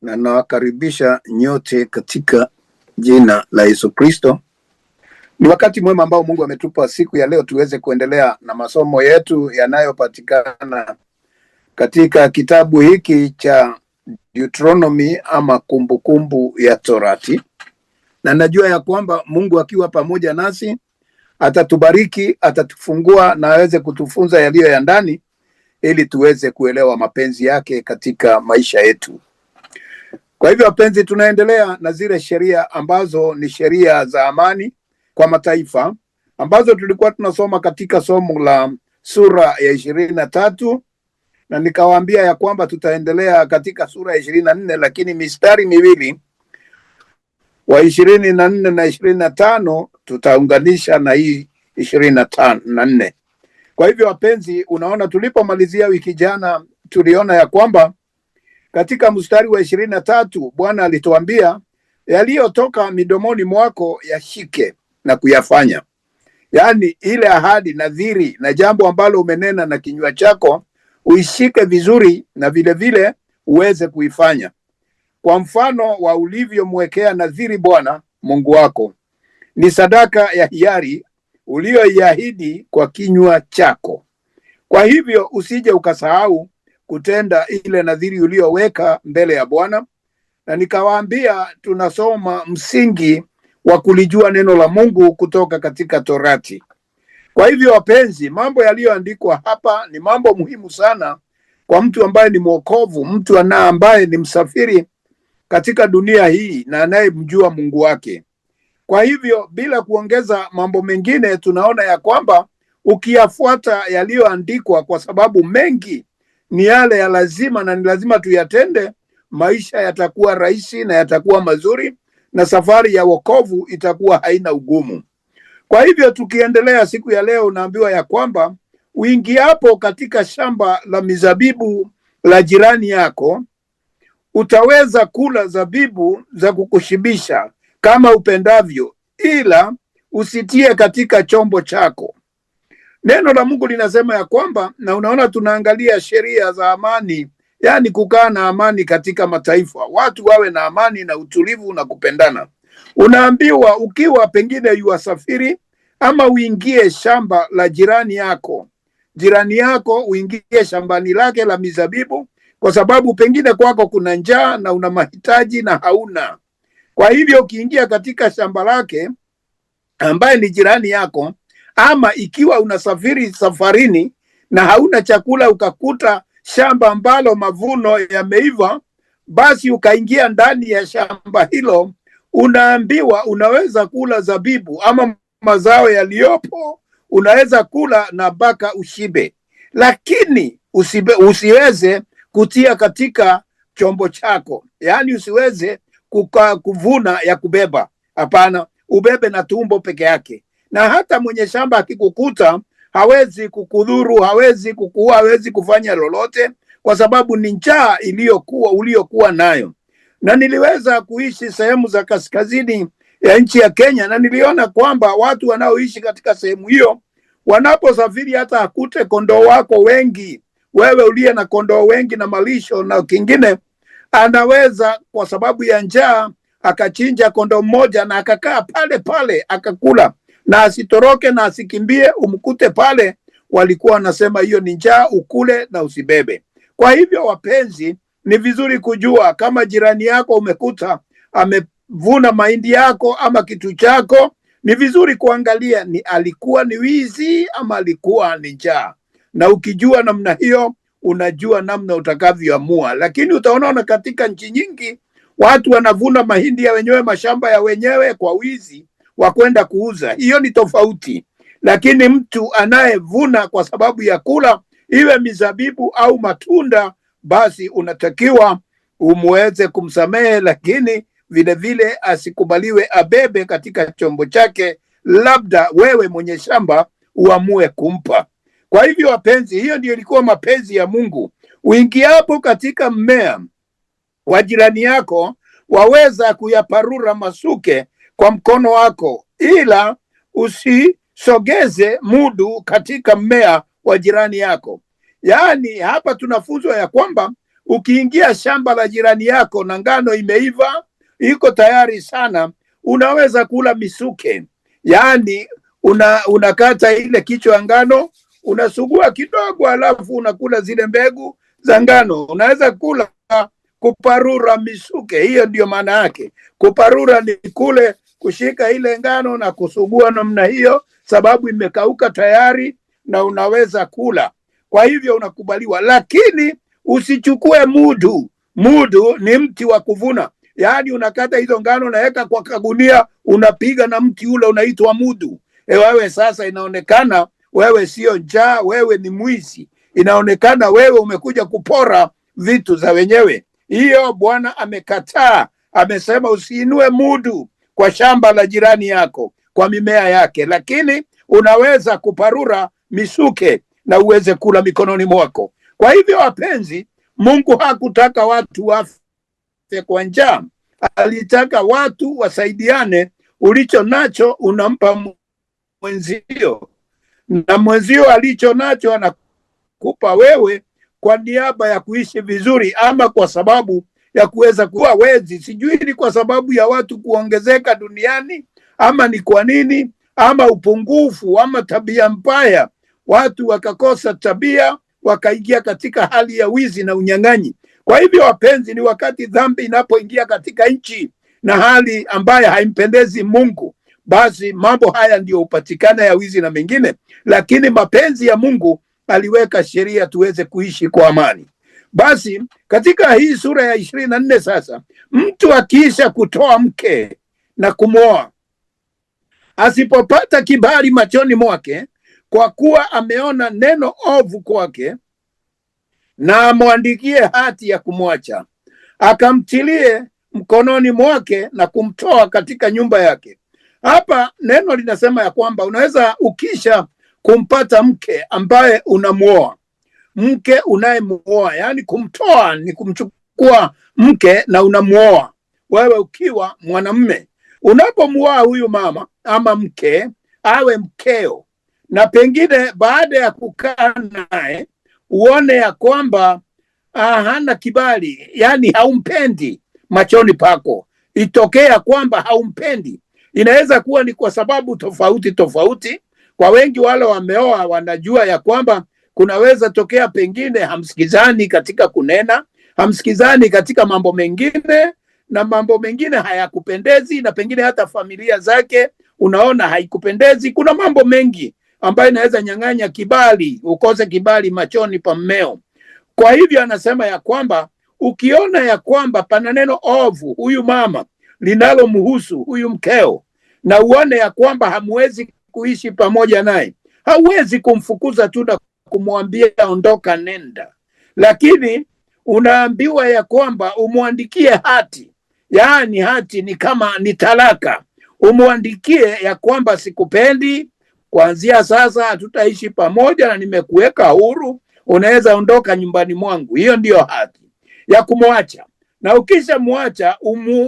na nawakaribisha nyote katika jina la Yesu Kristo. Ni wakati mwema ambao Mungu ametupa siku ya leo tuweze kuendelea na masomo yetu yanayopatikana katika kitabu hiki cha Deuteronomy ama kumbukumbu ya Torati. Na najua ya kwamba Mungu akiwa pamoja nasi atatubariki, atatufungua na aweze kutufunza yaliyo ya ndani ili tuweze kuelewa mapenzi yake katika maisha yetu. Kwa hivyo wapenzi, tunaendelea na zile sheria ambazo ni sheria za amani kwa mataifa ambazo tulikuwa tunasoma katika somo la sura ya 23, na nikawaambia ya kwamba tutaendelea katika sura ya 24, lakini mistari miwili wa 24 na 25 tutaunganisha na hii 24. Kwa hivyo wapenzi, unaona tulipomalizia wiki jana tuliona ya kwamba katika mstari wa 23 Bwana alituambia yaliyotoka midomoni mwako yashike na kuyafanya. Yaani ile ahadi, nadhiri na jambo ambalo umenena na kinywa chako uishike vizuri na vile vile uweze kuifanya. Kwa mfano wa ulivyomwekea nadhiri Bwana Mungu wako, ni sadaka ya hiari uliyoiahidi kwa kinywa chako. Kwa hivyo usije ukasahau kutenda ile nadhiri uliyoweka mbele ya Bwana. Na nikawaambia tunasoma msingi wa kulijua neno la Mungu kutoka katika Torati. Kwa hivyo wapenzi, mambo yaliyoandikwa hapa ni mambo muhimu sana kwa mtu ambaye ni mwokovu, mtu ambaye ni msafiri katika dunia hii na anayemjua Mungu wake. Kwa hivyo bila kuongeza mambo mengine, tunaona ya kwamba ukiyafuata yaliyoandikwa, kwa sababu mengi ni yale ya lazima na ni lazima tuyatende, maisha yatakuwa rahisi na yatakuwa mazuri na safari ya wokovu itakuwa haina ugumu. Kwa hivyo tukiendelea siku ya leo, unaambiwa ya kwamba uingiapo katika shamba la mizabibu la jirani yako, utaweza kula zabibu za kukushibisha kama upendavyo, ila usitie katika chombo chako. Neno la Mungu linasema ya kwamba, na unaona tunaangalia sheria za amani, yani kukaa na amani katika mataifa, watu wawe na amani na utulivu na kupendana. Unaambiwa ukiwa pengine yuwasafiri ama uingie shamba la jirani yako uingie shambani lake la mizabibu, kwa sababu pengine kwako kuna njaa na una mahitaji na hauna. Kwa hivyo ukiingia katika shamba lake ambaye ni jirani yako, ama ikiwa unasafiri safarini na hauna chakula ukakuta shamba ambalo mavuno yameiva, basi ukaingia ndani ya shamba hilo, unaambiwa unaweza kula zabibu ama mazao yaliyopo, unaweza kula na baka ushibe, lakini usiweze kutia katika chombo chako. Yaani usiweze kuvuna ya kubeba. Hapana, ubebe na tumbo peke yake. Na hata mwenye shamba akikukuta hawezi kukudhuru, hawezi kukuua, hawezi kufanya lolote, kwa sababu ni njaa uliokuwa nayo. Na niliweza kuishi sehemu za kaskazini ya nchi ya Kenya, na niliona kwamba watu wanaoishi katika sehemu hiyo wanaposafiri, hata akute kondoo wako wengi, wewe uliye na kondoo wengi na malisho na kingine, anaweza kwa sababu ya njaa akachinja kondoo mmoja na akakaa pale pale akakula, na asitoroke na asikimbie, umkute pale. Walikuwa wanasema hiyo ni njaa, ukule na usibebe. Kwa hivyo wapenzi, ni vizuri kujua kama jirani yako umekuta amevuna mahindi yako ama kitu chako, ni vizuri kuangalia alikuwa ni wizi ama alikuwa ni njaa. Na ukijua namna hiyo, unajua namna utakavyoamua. Lakini utaona katika nchi nyingi watu wanavuna mahindi ya wenyewe, mashamba ya wenyewe, kwa wizi wa kwenda kuuza. Hiyo ni tofauti. Lakini mtu anayevuna kwa sababu ya kula, iwe mizabibu au matunda, basi unatakiwa umweze kumsamehe, lakini vile vile asikubaliwe abebe katika chombo chake, labda wewe mwenye shamba uamue kumpa. Kwa hivyo wapenzi, hiyo ndio ilikuwa mapenzi ya Mungu. Uingiapo katika mmea wa jirani yako, waweza kuyaparura masuke kwa mkono wako, ila usisogeze mudu katika mmea wa jirani yako. Yaani hapa tunafunzwa ya kwamba ukiingia shamba la jirani yako na ngano imeiva, iko tayari sana, unaweza kula misuke. Yaani unakata ile kichwa ngano, unasugua kidogo, alafu unakula zile mbegu za ngano. Unaweza kula kuparura misuke. Hiyo ndio maana yake. Kuparura ni kule kushika ile ngano na kusugua namna hiyo, sababu imekauka tayari na unaweza kula. Kwa hivyo unakubaliwa, lakini usichukue mudu. Mudu ni mti wa kuvuna. Yaani unakata hizo ngano, unaweka kwa kagunia, unapiga na mti ule unaitwa mudu. Wewe sasa inaonekana wewe sio njaa, wewe ni mwizi. Inaonekana wewe umekuja kupora vitu za wenyewe. Hiyo Bwana amekataa. Amesema usiinue mudu kwa shamba la jirani yako, kwa mimea yake, lakini unaweza kuparura misuke na uweze kula mikononi mwako. Kwa hivyo wapenzi, Mungu hakutaka watu wafe kwa njaa. Alitaka watu wasaidiane. Ulicho nacho unampa mwenzio, na mwenzio alicho nacho anakupa wewe kwa niaba ya kuishi vizuri, ama kwa sababu ya kuweza kuwa wezi. Sijui ni kwa sababu ya watu kuongezeka duniani, ama ni kwa nini, ama upungufu, ama tabia mbaya, watu wakakosa tabia, wakaingia katika hali ya wizi na unyang'anyi. Kwa hivyo wapenzi, ni wakati dhambi inapoingia katika nchi na hali ambayo haimpendezi Mungu, basi mambo haya ndio upatikana ya wizi na mengine. Lakini mapenzi ya Mungu aliweka sheria tuweze kuishi kwa amani. Basi katika hii sura ya 24 sasa, mtu akiisha kutoa mke na kumwoa, asipopata kibali machoni mwake, kwa kuwa ameona neno ovu kwake, na amwandikie hati ya kumwacha, akamtilie mkononi mwake na kumtoa katika nyumba yake. Hapa neno linasema ya kwamba unaweza ukisha kumpata mke ambaye unamuoa, mke unayemuoa, yani kumtoa ni kumchukua mke na unamuoa wewe ukiwa mwanamume. Unapomuoa huyu mama ama mke, awe mkeo, na pengine baada ya kukaa naye uone ya kwamba hana kibali, yani haumpendi machoni pako, itokea kwamba haumpendi. Inaweza kuwa ni kwa sababu tofauti tofauti. Kwa wengi wale wameoa wanajua ya kwamba kunaweza tokea pengine hamsikizani katika kunena, hamsikizani katika mambo mengine, na mambo mengine hayakupendezi, na pengine hata familia zake unaona haikupendezi. Kuna mambo mengi ambayo inaweza nyang'anya kibali, ukose kibali machoni pa mmeo. Kwa hivyo anasema ya kwamba ukiona ya kwamba pana neno ovu huyu mama linalomhusu huyu mkeo, na uone ya kwamba hamwezi kuishi pamoja naye, hauwezi kumfukuza tu na kumwambia ondoka nenda, lakini unaambiwa ya kwamba umwandikie hati. Yaani hati ni kama ni talaka. Umwandikie ya kwamba sikupendi, kuanzia sasa hatutaishi pamoja na nimekuweka huru, unaweza ondoka nyumbani mwangu. Hiyo ndiyo hati ya kumwacha. Na ukisha mwacha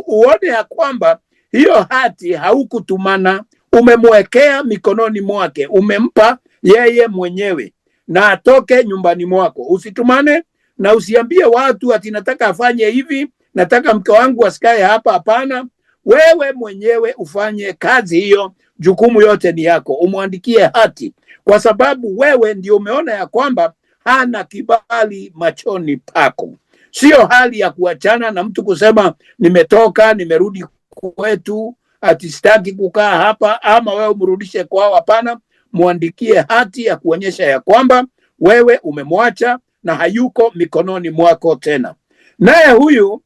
uone ya kwamba hiyo hati haukutumana, umemwekea mikononi mwake, umempa yeye mwenyewe na atoke nyumbani mwako. Usitumane na usiambie watu ati nataka afanye hivi, nataka mke wangu asikae hapa. Hapana, wewe mwenyewe ufanye kazi hiyo. Jukumu yote ni yako. Umwandikie hati, kwa sababu wewe ndio umeona ya kwamba hana kibali machoni pako. Sio hali ya kuachana na mtu kusema nimetoka, nimerudi kwetu, ati sitaki kukaa hapa, ama wewe umrudishe kwao. Hapana, muandikie hati ya kuonyesha ya kwamba wewe umemwacha na hayuko mikononi mwako tena. Naye huyu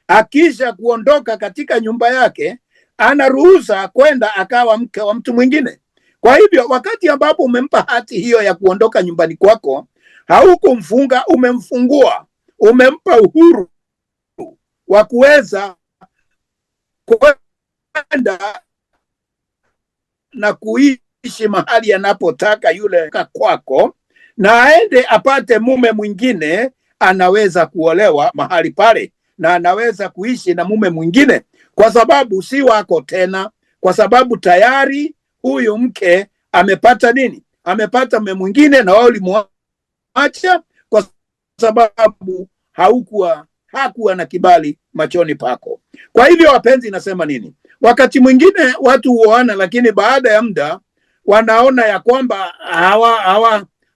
akisha kuondoka katika nyumba yake, anaruhusa kwenda akawa mke wa mtu mwingine. Kwa hivyo wakati ambapo umempa hati hiyo ya kuondoka nyumbani kwako, haukumfunga, umemfungua, umempa uhuru wa kuweza kwenda na kuishi mahali anapotaka yule kwako, na aende apate mume mwingine. Anaweza kuolewa mahali pale na anaweza kuishi na mume mwingine, kwa sababu si wako tena, kwa sababu tayari huyu mke amepata nini? Amepata mume mwingine, na wao ulimwacha kwa sababu hakuwa na kibali machoni pako. Kwa hivyo wapenzi, nasema nini? Wakati mwingine watu huoana, lakini baada ya muda wanaona ya kwamba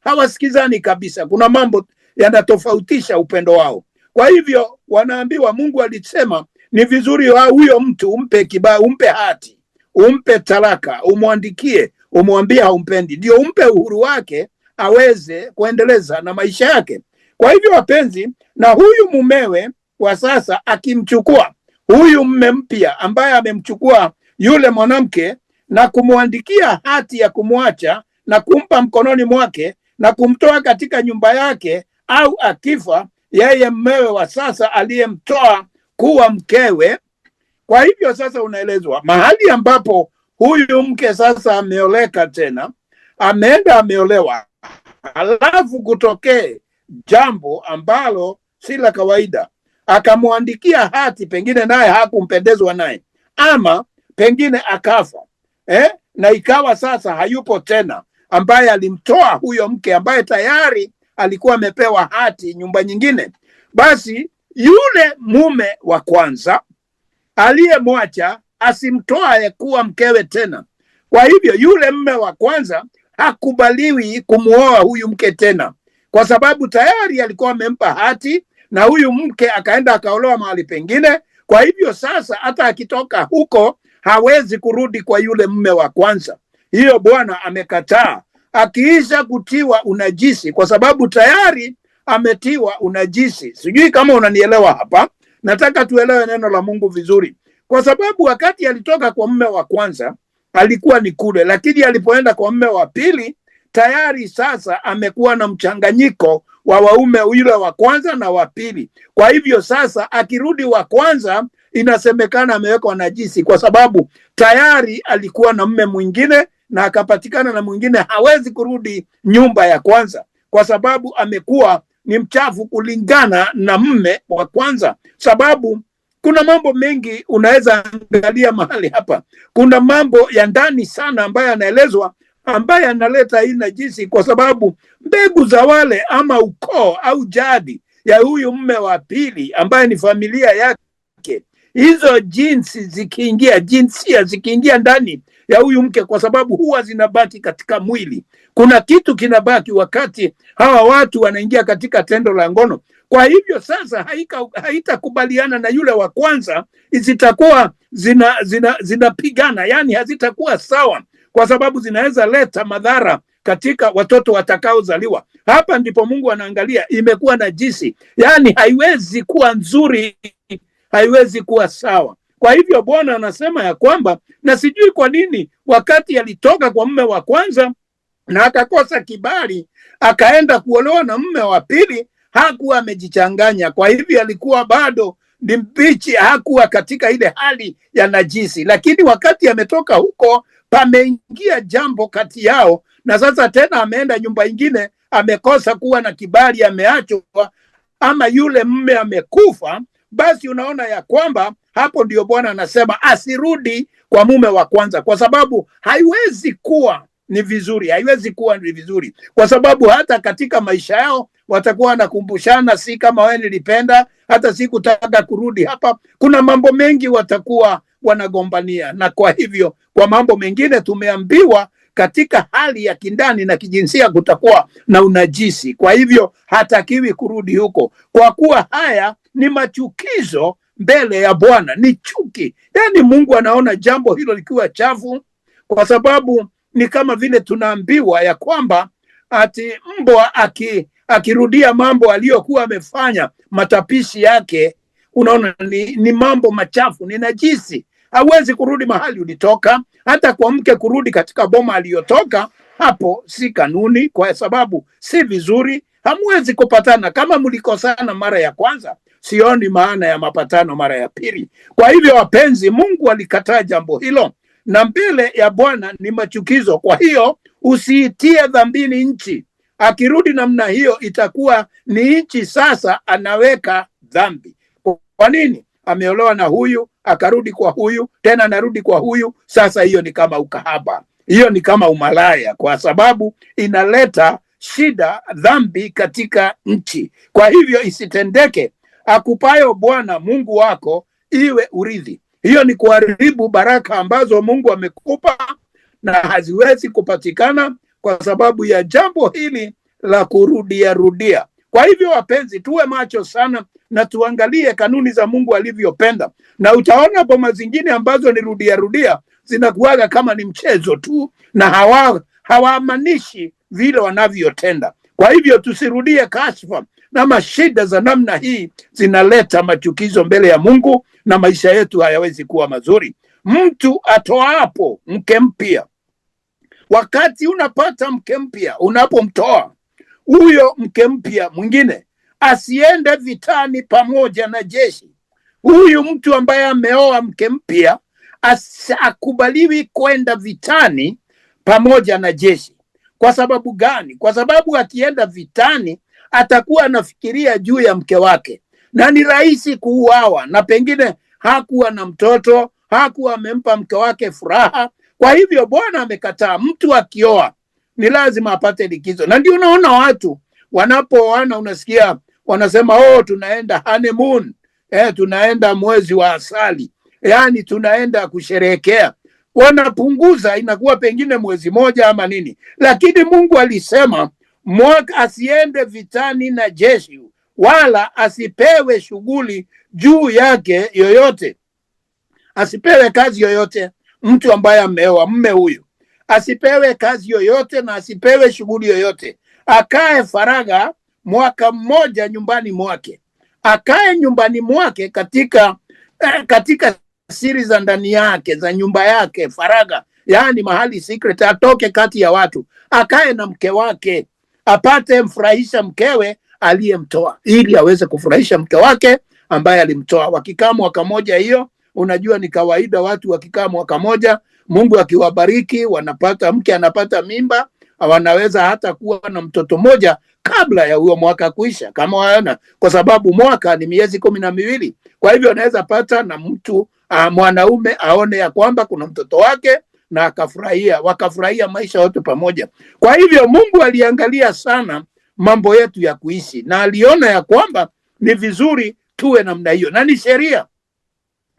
hawasikizani kabisa. Kuna mambo yanatofautisha upendo wao. Kwa hivyo wanaambiwa, Mungu alisema ni vizuri huyo mtu umpe kibali, umpe hati, umpe talaka, umwandikie, umwambie haumpendi, ndio umpe uhuru wake aweze kuendeleza na maisha yake. Kwa hivyo wapenzi, na huyu mumewe wa sasa akimchukua huyu mume mpya ambaye amemchukua yule mwanamke na kumwandikia hati ya kumwacha na kumpa mkononi mwake na kumtoa katika nyumba yake, au akifa yeye mumewe wa sasa aliyemtoa kuwa mkewe. Kwa hivyo sasa unaelezwa mahali ambapo huyu mke sasa ameoleka tena, ameenda ameolewa, alafu kutokee jambo ambalo si la kawaida, akamwandikia hati, pengine naye hakumpendezwa naye, ama pengine akafa, na ikawa sasa hayupo tena, ambaye alimtoa huyo mke ambaye tayari alikuwa amepewa hati nyumba nyingine. Basi yule mume wa kwanza aliyemwacha asimtoe kuwa mkewe tena. Kwa hivyo yule mume wa kwanza hakubaliwi kumuoa huyu mke tena, kwa sababu tayari alikuwa amempa hati na huyu mke akaenda akaolewa mahali pengine. Kwa hivyo sasa hata akitoka huko hawezi kurudi kwa yule mume wa kwanza. Hiyo Bwana amekataa, akiisha kutiwa unajisi, kwa sababu tayari ametiwa unajisi. Sijui kama unanielewa hapa. Nataka tuelewe neno la Mungu vizuri, kwa sababu wakati alitoka kwa mume wa kwanza alikuwa ni kule, lakini alipoenda kwa mume wa pili tayari sasa amekuwa na mchanganyiko wa waume, yule wa kwanza na wa pili. Kwa hivyo sasa akirudi wa kwanza inasemekana amewekwa najisi, kwa sababu tayari alikuwa na mume mwingine na akapatikana na mwingine. Hawezi kurudi nyumba ya kwanza kwa sababu amekuwa ni mchafu kulingana na mume wa kwanza. Sababu kuna mambo mengi unaweza angalia mahali hapa. Kuna mambo ya ndani sana ambayo yanaelezwa, ambaye analeta hii najisi, kwa sababu mbegu za wale ama ukoo au jadi ya huyu mume wa pili ambaye ni familia yake, hizo jinsia zikiingia ndani ya huyu mke, kwa sababu huwa zinabaki katika mwili. Kuna kitu kinabaki wakati hawa watu wanaingia katika tendo la ngono. Kwa hivyo sasa haitakubaliana na yule wa kwanza, zitakuwa zinapigana, yani hazitakuwa sawa, kwa sababu zinaweza leta madhara katika watoto watakaozaliwa. Hapa ndipo Mungu anaangalia, imekuwa najisi, yani haiwezi kuwa nzuri, haiwezi kuwa sawa. Kwa hivyo Bwana anasema ya kwamba, na sijui kwa nini wakati alitoka kwa mume wa kwanza na akakosa kibali akaenda kuolewa na mume wa pili, hakuwa amejichanganya. Kwa hivyo alikuwa bado ni mbichi, hakuwa katika ile hali ya najisi. Lakini wakati ametoka huko, pameingia jambo kati yao, na sasa tena ameenda nyumba ingine, amekosa kuwa na kibali, ameachwa, ama yule mume amekufa. Basi unaona ya kwamba hapo ndio Bwana anasema asirudi kwa mume wa kwanza, kwa sababu haiwezi kuwa ni vizuri, haiwezi kuwa ni vizuri, kwa sababu hata katika maisha yao watakuwa wanakumbushana, si kama wewe nilipenda, hata si kutaka kurudi hapa. Kuna mambo mengi watakuwa wanagombania, na kwa hivyo kwa mambo mengine tumeambiwa katika hali ya kindani na kijinsia kutakuwa na unajisi. Kwa hivyo hatakiwi kurudi huko, kwa kuwa haya ni machukizo mbele ya Bwana, ni chuki. Yani Mungu anaona jambo hilo likiwa chafu, kwa sababu ni kama vile tunaambiwa ya kwamba ati mbwa akirudia mambo aliyokuwa amefanya, matapishi yake, unaona ni mambo machafu, ni najisi. Hawezi kurudi mahali ulitoka. Hata kwa mke kurudi katika boma aliyotoka, hapo si kanuni, kwa sababu si vizuri. Hamwezi kupatana. Kama mlikosana mara ya kwanza, sioni maana ya mapatano mara ya pili. Kwa hivyo wapenzi, Mungu alikataa jambo hilo, na mbele ya Bwana ni machukizo. Kwa hiyo usiitie dhambini nchi. Akirudi namna hiyo, itakuwa ni nchi sasa anaweka dhambi. Kwa nini? Ameolewa na huyu, akarudi kwa huyu, tena anarudi kwa huyu. Sasa hiyo ni kama ukahaba, hiyo ni kama umalaya, kwa sababu inaleta shida, dhambi katika nchi. Kwa hivyo isitendeke akupayo Bwana Mungu wako iwe urithi. Hiyo ni kuharibu baraka ambazo Mungu amekupa na haziwezi kupatikana kwa sababu ya jambo hili la kurudia rudia. Kwa hivyo wapenzi, tuwe macho sana na tuangalie kanuni za Mungu alivyopenda, na utaona boma zingine ambazo ni rudia rudia zinakuwaga kama ni mchezo tu na hawaamanishi vile wanavyotenda. Kwa hivyo tusirudie kashfa na mashida za namna hii, zinaleta machukizo mbele ya Mungu na maisha yetu hayawezi kuwa mazuri. Mtu atoapo mke mpya, wakati unapata mke mpya, unapomtoa huyo mke mpya mwingine, asiende vitani pamoja na jeshi. Huyu mtu ambaye ameoa mke mpya akubaliwi kwenda vitani pamoja na jeshi. Kwa sababu gani? Kwa sababu akienda vitani atakuwa anafikiria juu ya mke wake, na ni rahisi kuuawa, na pengine hakuwa na mtoto, hakuwa amempa mke wake furaha. Kwa hivyo Bwana amekataa. Mtu akioa ni lazima apate likizo, na ndio unaona watu wanapooana unasikia wanasema tunaenda honeymoon, tunaenda mwezi wa asali, yani tunaenda kusherehekea. Wanapunguza, inakuwa pengine mwezi moja ama nini, lakini Mungu alisema mwaka asiende vitani na jeshi, wala asipewe shughuli juu yake yoyote, asipewe kazi yoyote. Mtu ambaye ameoa, mume huyu asipewe kazi yoyote na asipewe shughuli yoyote. Akae faragha mwaka mmoja nyumbani mwake, akae nyumbani mwake katika siri za ndani yake, za nyumba yake, faragha, yani mahali secret. Atoke kati ya watu, akae na mke wake, apate mfurahisha mkewe aliyemtoa, ili aweze kufurahisha mke wake ambaye alimtoa. Wakikaa mwaka moja, hiyo unajua ni kawaida, watu wakikaa mwaka moja, Mungu akiwabariki, wanapata mke, anapata mimba, wanaweza hata kuwa na mtoto moja kabla ya huyo mwaka kuisha, kama wana, kwa sababu mwaka ni miezi 12. Kwa hivyo anaweza pata na mtu mwanaume aone ya kwamba kuna mtoto wake na akafurahia, wakafurahia maisha yote pamoja. Kwa hivyo Mungu aliangalia sana mambo yetu ya kuishi, na aliona ya kwamba ni vizuri tuwe namna hiyo, na ni sheria.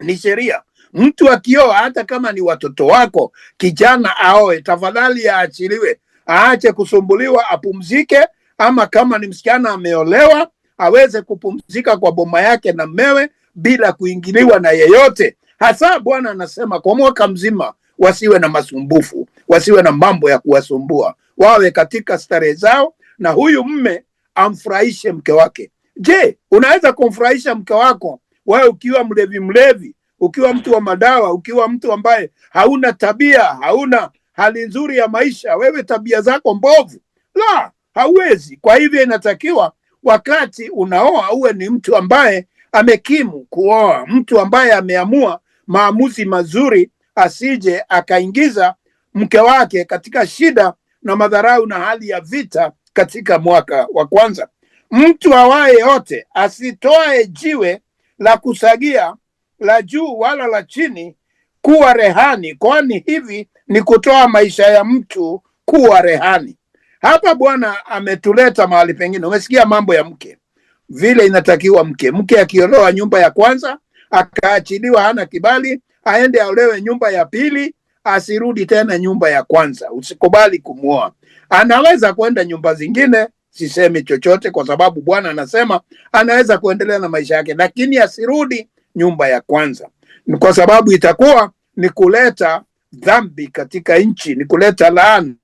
Ni sheria. Mtu akioa, hata kama ni watoto wako, kijana aoe, tafadhali aachiliwe, aache kusumbuliwa, apumzike. Ama kama ni msichana ameolewa, aweze kupumzika kwa boma yake na mmewe bila kuingiliwa na yeyote. Hasa Bwana anasema kwa mwaka mzima wasiwe na masumbufu, wasiwe na mambo ya kuwasumbua, wawe katika starehe zao, na huyu mme amfurahishe mke wake. Je, unaweza kumfurahisha mke wako wewe ukiwa mlevi, ukiwa mtu wa madawa, ukiwa mtu ambaye hauna tabia, hauna hali nzuri ya maisha, wewe tabia zako mbovu? La, hauwezi. Kwa hivyo inatakiwa wakati unaoa uwe ni mtu ambaye amekimu kuoa, mtu ambaye ameamua maamuzi mazuri, asije akaingiza mke wake katika shida na madharau na hali ya vita katika mwaka wa kwanza. Mtu awaye yote asitoe jiwe la kusagia la juu wala la chini kuwa rehani, kwani hivi ni kutoa maisha ya mtu kuwa rehani. Hapa Bwana ametuleta mahali pengine. Umesikia mambo ya mke, vile inatakiwa mke akiolewa nyumba ya kwanza, akaachiliwa, hana kibali, aende aolewe nyumba ya pili, asirudi tena nyumba ya kwanza. Usikubali kumuoa. Anaweza kwenda nyumba zingine, sisemi chochote, kwa sababu Bwana anasema anaweza kuendelea na maisha yake, lakini asirudi nyumba ya kwanza, kwa sababu itakuwa ni kuleta dhambi katika nchi, ni kuleta laana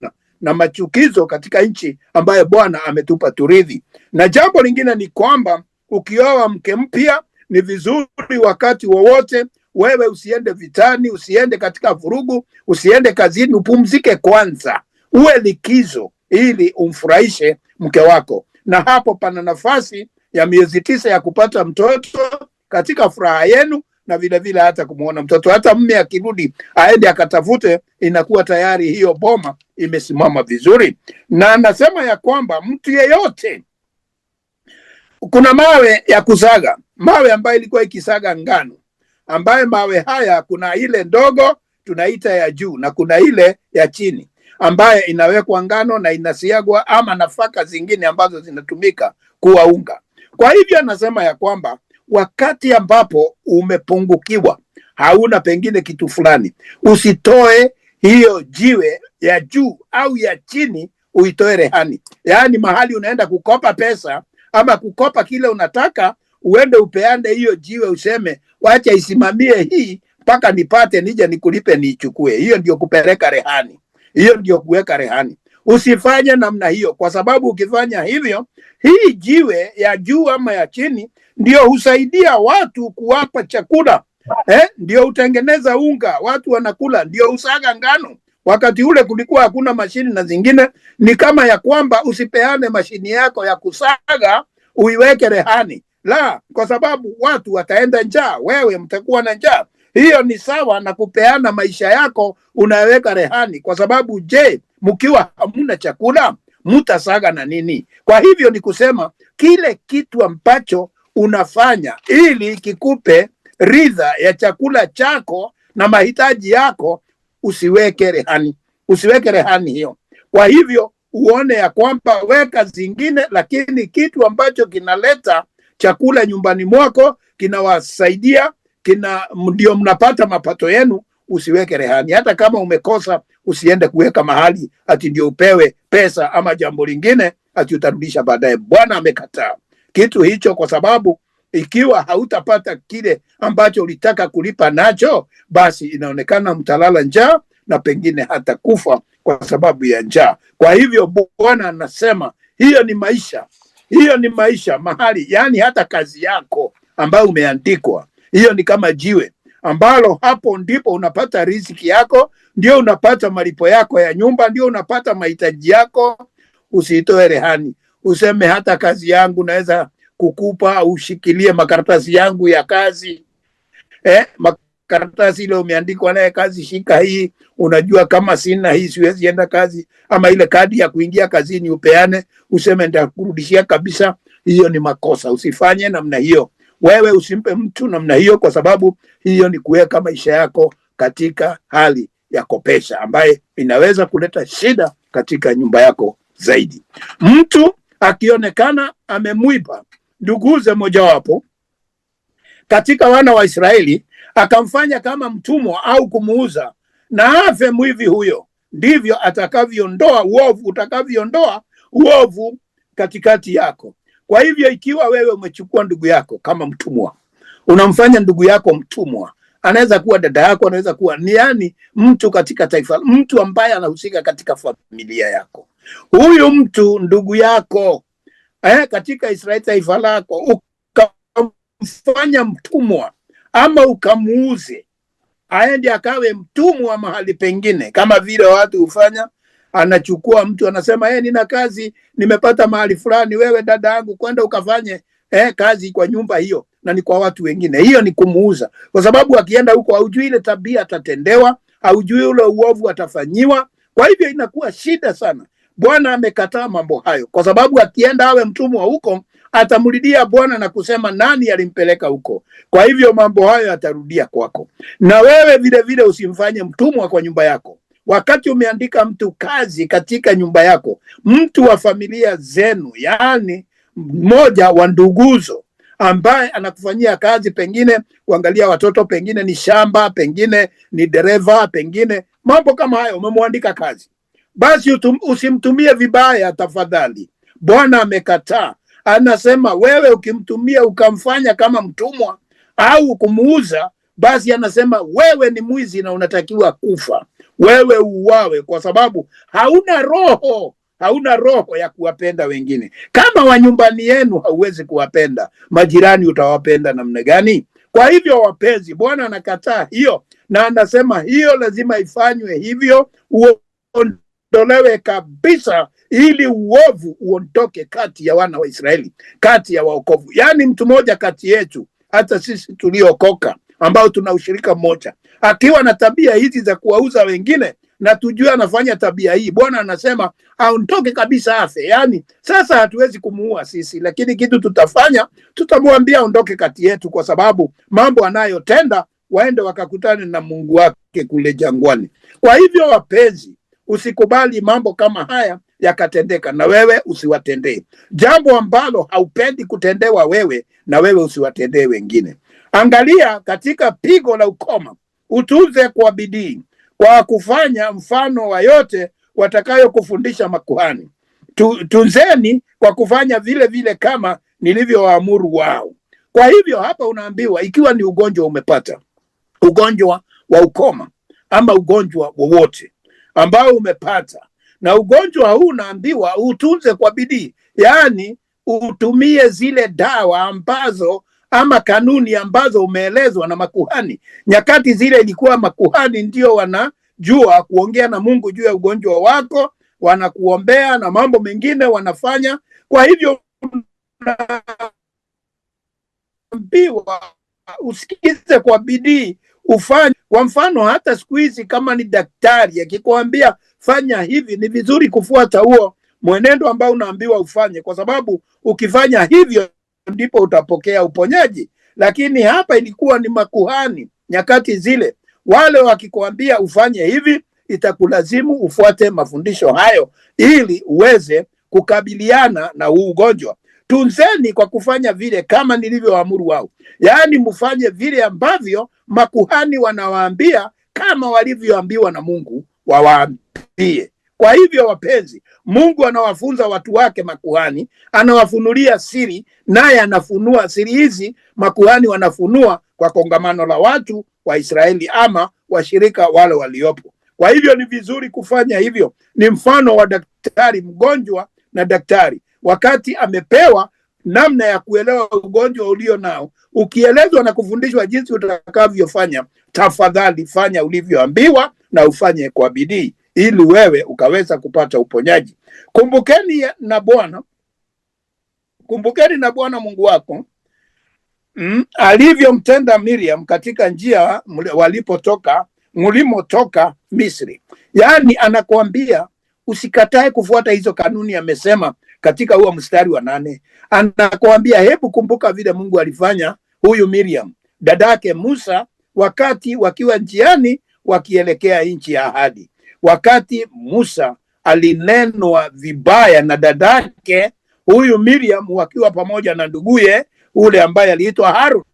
na machukizo katika nchi ambayo Bwana ametupa turithi. Na jambo lingine ni kwamba ukioa mke mpya, ni vizuri wakati wowote wewe usiende vitani, usiende katika vurugu, usiende kazini, upumzike kwanza, uwe likizo, ili umfurahishe mke wako. Na hapo pana nafasi ya miezi 9 ya kupata mtoto katika furaha yenu, na vile vile hata kumuona mtoto. Hata mume akirudi aende akatafute, inakuwa tayari hiyo boma imesimama vizuri. Na anasema ya kwamba mtu yeyote, kuna mawe ya kusaga, mawe ambayo ilikuwa ikisaga ngano, ambaye mawe haya kuna ile ndogo tunaita ya juu na kuna ile ya chini. ambaye inawekwa ngano na inasiagwa, ama nafaka zingine ambazo zinatumika kuwa unga. Kwa hivyo anasema ya kwamba wakati ambapo umepungukiwa, hauna pengine kitu fulani, usitoe hiyo jiwe ya juu au ya chini uitoe rehani. Yaani mahali unaenda kukopa pesa ama kukopa kile unataka, uende upeane hiyo jiwe, useme wacha isimamie hii mpaka nipate nije nikulipe niichukue. Hiyo ndio kupeleka rehani, hiyo ndio kuweka rehani. Usifanye namna hiyo, kwa sababu ukifanya hivyo, hii jiwe ya juu ama ya chini ndio husaidia watu kuwapa chakula, ndio utengeneza unga watu wanakula, ndio usaga ngano. Wakati ule kulikuwa hakuna mashini na zingine, ni kama ya kwamba usipeane mashini yako ya kusaga uiweke rehani, la, kwa sababu watu wataenda njaa, wewe mtakuwa na njaa. Hiyo ni sawa na kupeana maisha yako unaweka rehani, kwa sababu je, mkiwa hamuna chakula mtasaga na nini? Kwa hivyo ni kusema kile kitu ambacho unafanya ili kikupe ridha ya chakula chako na mahitaji yako, usiweke rehani, usiweke rehani hiyo. Kwa hivyo uone ya kwamba weka zingine, lakini kitu ambacho kinaleta chakula nyumbani mwako, kinawasaidia, ndio mnapata mapato yenu, usiweke rehani. Hata kama umekosa, usiende kuweka mahali ati ndio upewe pesa ama jambo lingine ati utarudisha baadaye. Bwana amekataa kitu hicho, kwa sababu ikiwa hautapata kile ambacho ulitaka kulipa nacho, basi inaonekana mtalala njaa na pengine hata kufa kwa sababu ya njaa. Kwa hivyo Bwana anasema hiyo ni maisha, hiyo ni maisha mahali, yani hata kazi yako ambayo umeandikwa, hiyo ni kama jiwe ambalo hapo ndipo unapata riziki yako, ndio unapata malipo yako ya nyumba, ndio unapata mahitaji yako. Usiitoe rehani, useme hata kazi yangu naweza kukupa, ushikilie makaratasi yangu ya kazi, makaratasi ile umeandikwa naye kazi, shika hii, unajua kama sina hii siwezi enda kazi, ama ile kadi ya kuingia kazini upeane, useme nitakurudishia kabisa. Hiyo ni makosa, usifanye namna hiyo. Wewe usimpe mtu namna hiyo, kwa sababu hiyo ni kuweka maisha yako katika hali ya kopesha, ambaye inaweza kuleta shida katika nyumba yako zaidi. Mtu akionekana amemwiba nduguze mojawapo katika wana wa Israeli, akamfanya kama mtumwa au kumuuza, na afe mwivi huyo, ndivyo atakavyoondoa uovu, utakavyoondoa uovu katikati yako. Kwa hivyo ikiwa wewe umechukua ndugu yako kama mtumwa, unamfanya ndugu yako mtumwa, anaweza kuwa dada yako, anaweza kuwa ni mtu katika taifa, mtu ambaye anahusika katika familia yako, huyu mtu ndugu yako katika Israeli, taifa lako, ukamfanya mtumwa ama ukamuuze aende akawe mtumwa mahali pengine, kama vile watu hufanya. Anachukua mtu anasema nina kazi nimepata mahali fulani, wewe dada yangu kwenda ukafanye kazi kwa nyumba hiyo, na ni kwa watu wengine. Hiyo ni kumuuza, kwa sababu akienda huko haujui ile tabia atatendewa, haujui ule uovu atafanyiwa. Kwa hivyo inakuwa shida sana. Bwana amekataa mambo hayo, kwa sababu akienda awe mtumwa huko atamrudia Bwana na kusema nani alimpeleka huko. Kwa hivyo mambo hayo yatarudia kwako. Na wewe vile vile usimfanye mtumwa kwa nyumba yako. Wakati umeandika mtu kazi katika nyumba yako, mtu wa familia zenu, yani mmoja wa nduguzo ambaye anakufanyia kazi, pengine kuangalia watoto, pengine ni shamba, pengine ni dereva, pengine mambo kama hayo, umemwandika kazi, basi usimtumie vibaya tafadhali. Bwana amekataa. Anasema wewe ukimtumia ukamfanya kama mtumwa au kumuuza, basi anasema wewe ni mwizi na unatakiwa kufa, wewe uwawe, kwa sababu hauna roho ya kuwapenda wengine. Kama wa nyumbani yenu hauwezi kuwapenda, majirani utawapenda namna gani? Kwa hivyo wapenzi, Bwana anakataa hiyo, na anasema hiyo lazima ifanywe hivyo, uondolewe kabisa, ili uovu uondoke kati ya wana wa Israeli, kati ya waokovu. Yani mtu mmoja kati yetu, hata sisi tuliokoka ambao tuna ushirika mmoja, akiwa na tabia hizi za kuwauza wengine, na tujue anafanya tabia hii, Bwana anasema aondoke kabisa, afe. Yani sasa hatuwezi kumuua sisi, lakini kitu tutafanya, tutamwambia aondoke kati yetu, kwa sababu mambo anayotenda, waende wakakutane na Mungu wake kule jangwani. Kwa hivyo wapenzi, usikubali mambo kama haya yakatendeka na wewe usiwatendee. Jambo ambalo haupendi kutendewa wewe, na wewe usiwatendee wengine. Angalia katika pigo la ukoma, utunze kwa bidii kwa kufanya mfano wa yote watakayokufundisha makuhani. Tunzeni kwa kufanya vile vile kama nilivyowaamuru wao. Kwa hivyo hapa unaambiwa ikiwa ni ugonjwa umepata, ugonjwa wa ukoma ama ugonjwa wowote ambao umepata, na ugonjwa huu unaambiwa utunze kwa bidii, yaani utumie zile dawa ambazo ama kanuni ambazo umeelezwa na makuhani. Nyakati zile ilikuwa makuhani ndio wanajua kuongea na Mungu juu ya ugonjwa wako, wanakuombea na mambo mengine wanafanya. Kwa hivyo unaambiwa usikize kwa bidii ufanye. Kwa mfano hata siku hizi kama ni daktari akikwambia fanya hivi, ni vizuri kufuata huo mwenendo ambao unaambiwa ufanye, kwa sababu ukifanya hivyo ndipo utapokea uponyaji. Lakini hapa ilikuwa ni makuhani nyakati zile, wale wakikwambia ufanye hivi, itakulazimu ufuate mafundisho hayo ili uweze kukabiliana na huu ugonjwa. Tunzeni kwa kufanya vile kama nilivyoamuru wao, yaani mfanye vile ambavyo makuhani wanawaambia kama walivyoambiwa na Mungu wawaambie. Kwa hivyo wapenzi, Mungu anawafunza watu wake makuhani, anawafunulia siri, naye anafunua siri hizi. Makuhani wanafunua kwa kongamano la watu wa Israeli ama washirika wale waliopo. Kwa hivyo ni vizuri kufanya hivyo. Ni mfano wa daktari mgonjwa na daktari wakati amepewa namna ya kuelewa ugonjwa ulio nao. Ukielezwa na kufundishwa jinsi utakavyofanya, tafadhali fanya ulivyoambiwa na ufanye kwa bidii ili wewe ukaweza kupata uponyaji. Kumbukeni na Bwana Mungu wako alivyomtenda Miriam katika njia mlimotoka Misri. Yaani anakuambia usikatae kufuata hizo kanuni. Amesema katika huo mstari wa 8, anakuambia hebu kumbuka vile Mungu alifanya huyu Miriam dadake Musa wakati wakiwa njiani wakielekea nchi ya ahadi. Wakati Musa alinenwa vibaya na dadake huyu Miriam wakiwa pamoja na nduguye ule ambaye aliitwa Harun.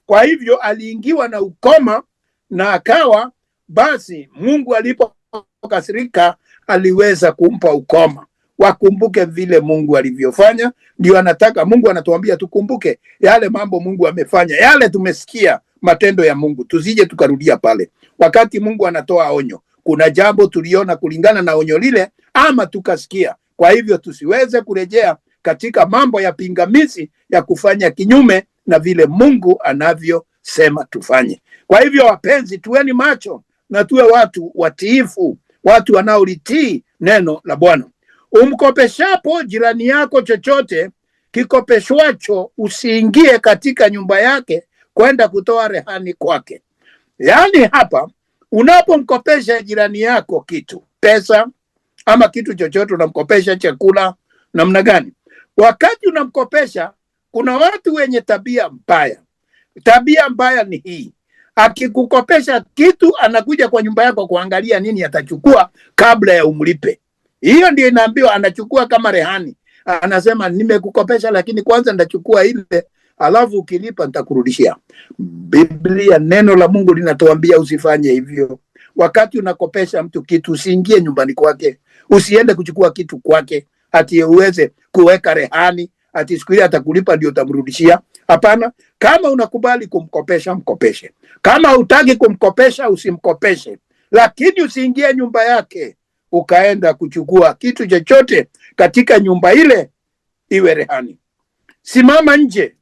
Kwa hivyo aliingiwa na ukoma na akawa basi Mungu alipokasirika aliweza kumpa ukoma. Wakumbuke vile Mungu alivyofanya. Ndio anataka Mungu anatuambia tukumbuke yale mambo Mungu amefanya, yale tumesikia matendo ya Mungu, tusije tukarudia pale. Wakati Mungu anatoa onyo, kuna jambo tuliona kulingana na onyo lile ama tukasikia. Kwa hivyo tusiweze kurejea katika mambo ya pingamizi ya kufanya kinyume na vile Mungu anavyosema tufanye. Kwa hivyo wapenzi, tuweni macho na tuwe watu watiifu, watu wanaolitii neno la Bwana. Umkopeshapo jirani yako chochote kikopeshwacho, usiingie katika nyumba yake kwenda kutoa rehani kwake. Yaani hapa unapomkopesha jirani yako kitu, pesa ama kitu chochote, unamkopesha chakula namna gani? Wakati unamkopesha, kuna watu wenye tabia mbaya. Tabia mbaya ni hii: akikukopesha kitu anakuja kwa nyumba yako kuangalia nini atachukua kabla ya umlipe. Hiyo ndio inaambiwa anachukua kama rehani. Anasema nimekukopesha lakini kwanza ndachukua ile, alafu ukilipa nitakurudishia. Biblia, neno la Mungu linatuambia usifanye hivyo. Wakati unakopesha mtu kitu, usiingie nyumbani kwake, usiende kuchukua kitu kwake ati uweze kuweka rehani ati siku ile atakulipa ndio utamrudishia. Hapana. Kama unakubali kumkopesha, mkopeshe. Kama hutaki kumkopesha, usimkopeshe. Lakini usiingie nyumba yake ukaenda kuchukua kitu chochote katika nyumba ile iwe rehani. Simama nje.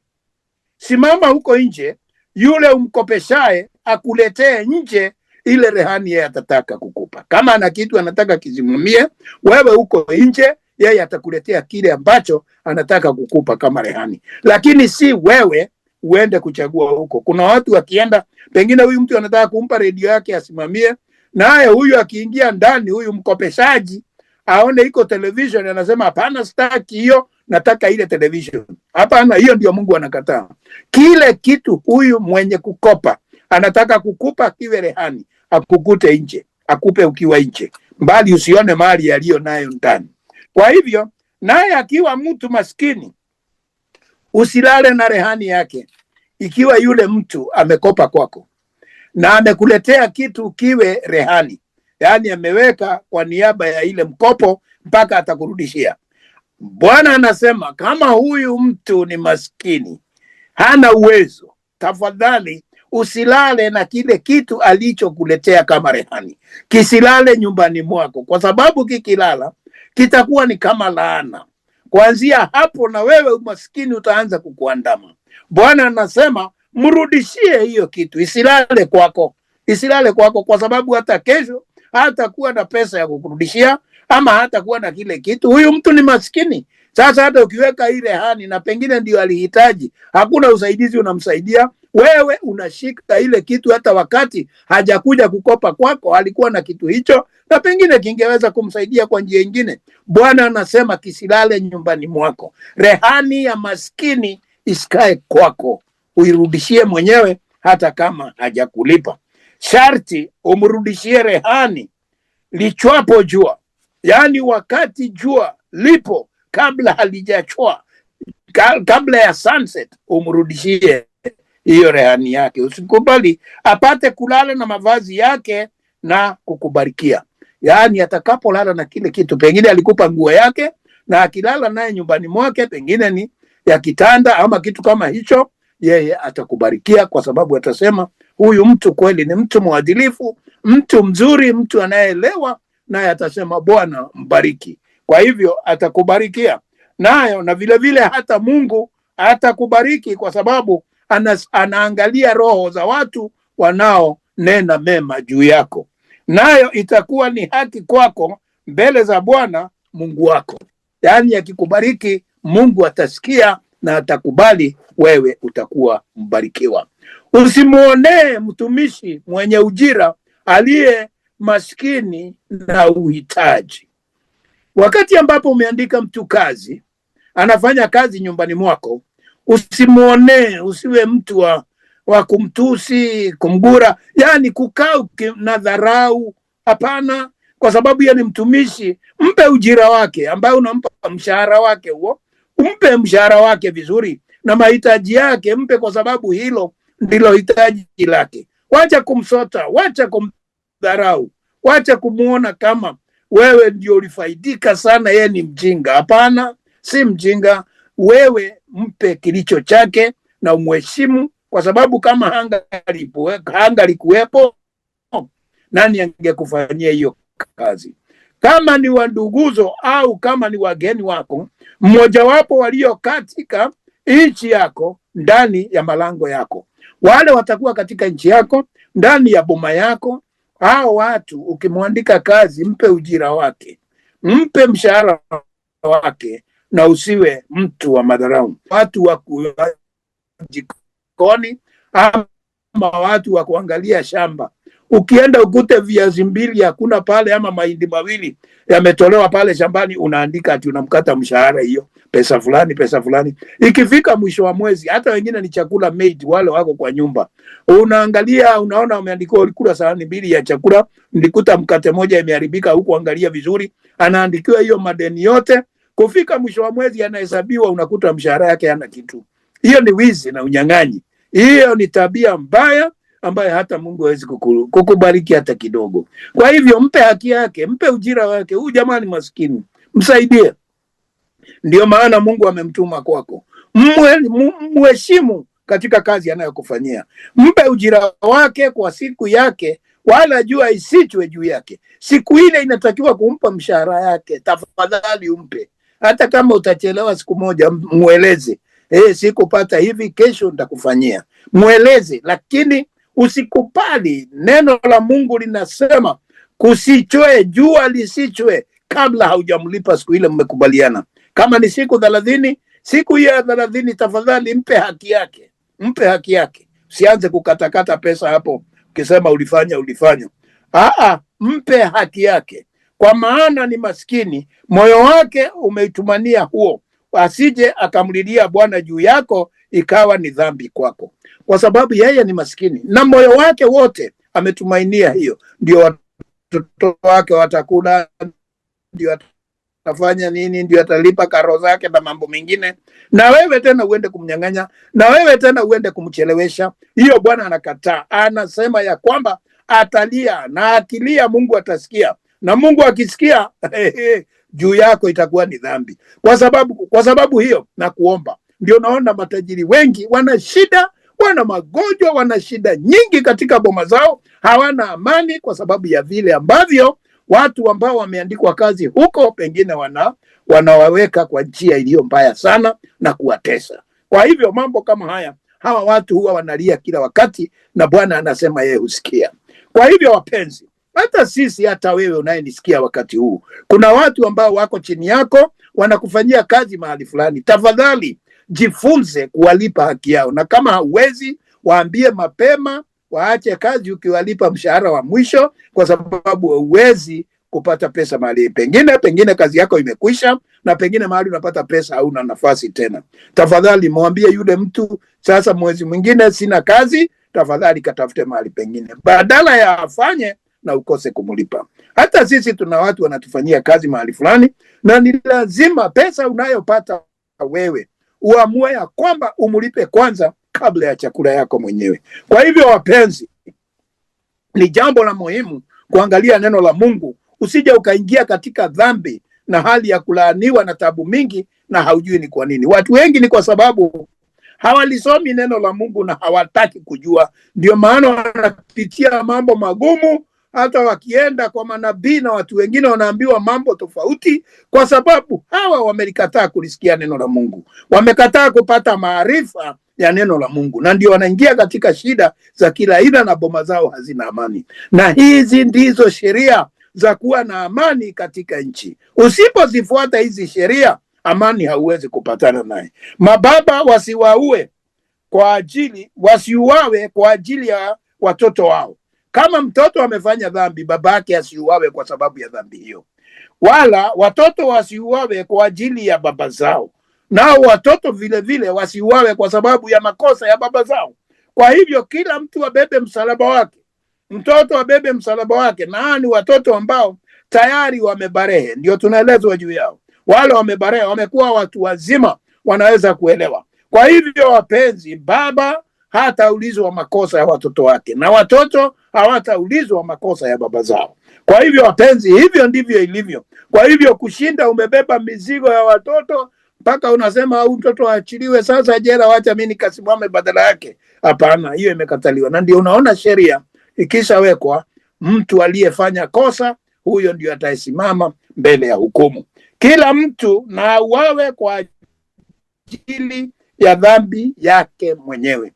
Simama huko nje, yule umkopeshae akuletee nje ile rehani yeye atataka kukupa. Kama ana kitu anataka kisimamie, wewe huko nje, yeye atakuletea kile ambacho anataka kukupa kama rehani. Lakini si wewe uende kuchagua huko. Kuna watu wakienda, pengine huyu mtu anataka kumpa redio yake asimamie, naye huyu akiingia ndani, huyu mkopeshaji aone iko television, anasema hapana, sitaki hiyo, nataka ile television. Hapana, hiyo ndio Mungu anakataa. Kile kitu huyu mwenye kukopa anataka kukupa kiwe rehani, akukute nje, akupe ukiwa nje. mbali usione mali yaliyo nayo ndani. Kwa hivyo naye akiwa mtu maskini, usilale na rehani yake. Ikiwa yule mtu amekopa kwako na amekuletea kitu kiwe rehani, yaani ameweka kwa niaba ya ile mkopo mpaka atakurudishia, Bwana anasema kama huyu mtu ni maskini, hana uwezo, tafadhali usilale na kile kitu alichokuletea kama rehani. Kisilale nyumbani mwako, kwa sababu kikilala kitakuwa ni kama laana. Kuanzia hapo na wewe umaskini utaanza kukuandama. Bwana anasema mrudishie hiyo kitu, isilale kwako, isilale kwako, kwa sababu hata kesho hatakuwa na pesa ya kukurudishia, ama hatakuwa na kile kitu. Huyu mtu ni maskini. Sasa hata ukiweka ile rehani na pengine ndio alihitaji, hakuna usaidizi unamsaidia, wewe unashika ile kitu. Hata wakati hajakuja kukopa kwako alikuwa na kitu hicho na pengine kingeweza kumsaidia kwa njia nyingine. Bwana anasema kisilale nyumbani mwako. Rehani ya maskini isikae kwako, uirudishie mwenyewe hata kama hajakulipa. Sharti umrudishie rehani lichwapo jua, yaani wakati jua lipo, kabla halijachwa, kabla ya sunset, umrudishie hiyo rehani yake. Usikubali apate kulala na mavazi yake na kukubarikia. Yaani atakapolala na kile kitu, pengine alikupa nguo yake, na akilala naye nyumbani mwake, pengine ni ya kitanda ama kitu kama hicho, yeye atakubarikia, kwa sababu atasema huyu mtu kweli ni mtu mwadilifu, mtu mzuri, mtu anayeelewa, naye atasema Bwana mbariki. Kwa hivyo atakubarikia nayo, na vile vile hata Mungu atakubariki, kwa sababu anaangalia roho za watu wanaonena mema juu yako. Nayo itakuwa ni haki kwako mbele za Bwana Mungu wako. Yaani akikubariki, Mungu atasikia na atakubali, wewe utakuwa mbarikiwa. Usimuonee mtumishi mwenye ujira aliye maskini na uhitaji. Wakati ambapo umeandika mtu kazi, anafanya kazi nyumbani mwako, usimuonee, usiwe mtu wa kumtusi, kumgura, yani kukaa na dharau. Hapana, kwa sababu yeye ni mtumishi. Mpe ujira wake ambao unampa mshahara wake huo, umpe mshahara wake vizuri, na mahitaji yake mpe, kwa sababu hilo ndilo hitaji lake. Wacha kumsota, wacha kumdharau, wacha kumuona kama wewe ndio ulifaidika sana, yeye ni mjinga. Hapana, si mjinga. Wewe mpe kilicho chake na umheshimu, kwa sababu kama hangalikuwepo, nani angekufanyia hiyo kazi? Kama ni wanduguzo au kama ni wageni wako, mmoja wapo walio katika nchi yako, ndani ya malango yako, wale watakuwa katika nchi yako, ndani ya boma yako, hao watu ukimwandika kazi, mpe ujira wake, mpe mshahara wake, na usiwe mtu wa madharau. Watu wa jikoni ama watu wa kuangalia shamba, ukienda ukute viazi mbili hakuna pale, ama mahindi mawili yametolewa pale shambani, unaandika ati unamkata mshahara hiyo, pesa fulani, pesa fulani. Ikifika mwisho wa mwezi, hata wengine ni chakula made, wale wako kwa nyumba, unaangalia, unaona umeandikwa ulikula sahani mbili ya chakula, ndikuta mkate moja imeharibika, huko angalia vizuri, anaandikiwa hiyo madeni yote. Kufika mwisho wa mwezi anahesabiwa, unakuta mshahara yake hana kitu. Hiyo ni wizi na unyang'anyi. Hiyo ni tabia mbaya ambaye hata Mungu hawezi kukubariki hata kidogo. Kwa hivyo mpe haki yake, mpe ujira wake. Huyu jamaa ni maskini, msaidie. Ndio maana Mungu amemtuma kwako. Mheshimu katika kazi anayokufanyia. Mpe ujira wake kwa siku yake, wala jua isichwe juu yake. Siku ile inatakiwa kumpa mshahara yake, tafadhali umpe. Hata kama utachelewa siku moja, mueleze, sikupata hivi, kesho nitakufanyia. Mueleze, lakini usikubali. Neno la Mungu linasema kusichwe, jua lisichwe kabla haujamlipa siku ile mmekubaliana. Kama ni siku 30, siku hiyo ya 30 tafadhali mpe haki yake. Mpe haki yake. Usianze kukatakata pesa hapo ukisema ulifanya. Mpe haki yake. Kwa maana ni maskini, moyo wake umeitumania huo, asije akamlilia Bwana juu yako ikawa ni dhambi kwako. Kwa sababu yeye ni maskini na moyo wake wote ametumainia hiyo, ndio watoto wake watakula, ndio atafanya nini, ndio atalipa karo zake na mambo mengine, na wewe tena uende kumnyang'anya, na wewe tena uende kumchelewesha. Hiyo Bwana anakataa. Anasema ya kwamba atalia, na akilia Mungu atasikia, na Mungu akisikia juu yako itakuwa ni dhambi. Kwa sababu hiyo na kuomba, ndio naona matajiri wengi wana shida, wana magonjwa, wana shida nyingi katika boma zao, hawana amani kwa sababu ya vile ambavyo watu ambao wameandikwa kazi huko pengine wanawaweka kwa njia iliyo mbaya sana na kuwatesa. Kwa hivyo mambo kama haya, hawa watu huwa wanalia kila wakati, na Bwana anasema yeye husikia. Kwa hivyo wapenzi, hata sisi, hata wewe unayenisikia wakati huu, kuna watu ambao wako chini yako wanakufanyia kazi mahali fulani. Tafadhali jifunze kuwalipa haki yao, na kama hauwezi, waambie mapema waache kazi ukiwalipa mshahara wa mwisho, kwa sababu huwezi kupata pesa mahali pengine kazi yako imekwisha, na pengine mahali unapata pesa hauna nafasi tena. Tafadhali mwambie yule mtu, sasa mwezi mwingine sina kazi, tafadhali katafute mahali pengine, badala ya afanye na ukose kumulipa. Hata sisi tuna watu wanatufanyia kazi mahali fulani, na ni lazima pesa unayopata wewe uamue ya kwamba umulipe kwanza kabla ya chakula yako mwenyewe. Kwa hivyo wapenzi, ni jambo la muhimu kuangalia neno la Mungu, usije ukaingia katika dhambi na hali ya kulaaniwa na tabu mingi na haujui ni kwa nini. Watu wengi ni kwa sababu hawalisomi neno la Mungu na hawataki kujua, ndio maana wanapitia mambo magumu. Hata wakienda kwa manabii na watu wengine wanaambiwa mambo tofauti, kwa sababu hawa wamelikataa kulisikia neno la Mungu, wamekataa kupata maarifa ya neno la Mungu, na ndio wanaingia katika shida za kila aina na boma zao hazina amani. Na hizi ndizo sheria za kuwa na amani katika nchi. Usipozifuata hizi sheria, amani hauwezi kupatana naye. Mababa wasiuawe kwa ajili ya watoto wao. Kama mtoto amefanya dhambi, babake asiuawe kwa sababu ya dhambi hiyo, wala watoto wasiuawe kwa ajili ya baba zao, nao watoto vile vile wasiuawe kwa sababu ya makosa ya baba zao. Kwa hivyo kila mtu abebe msalaba wake, mtoto abebe msalaba wake, na ni watoto ambao tayari wamebarehe, ndio tunaelezwa juu yao. Wale wamebarehe, wamekuwa watu wazima, wanaweza kuelewa. Kwa hivyo wapenzi, baba hataulizwa makosa ya watoto wake, na watoto hawataulizwa makosa ya baba zao. Kwa hivyo wapenzi, hivyo ndivyo ilivyo. Kwa hivyo kushinda umebeba mizigo ya watoto mpaka unasema au mtoto aachiliwe sasa jela, wacha mimi nikasimame badala yake. Hapana, hiyo imekataliwa. Na ndio unaona sheria ikishawekwa, mtu aliyefanya kosa huyo ndio atasimama mbele ya hukumu. Kila mtu na auawe kwa ajili ya dhambi yake mwenyewe.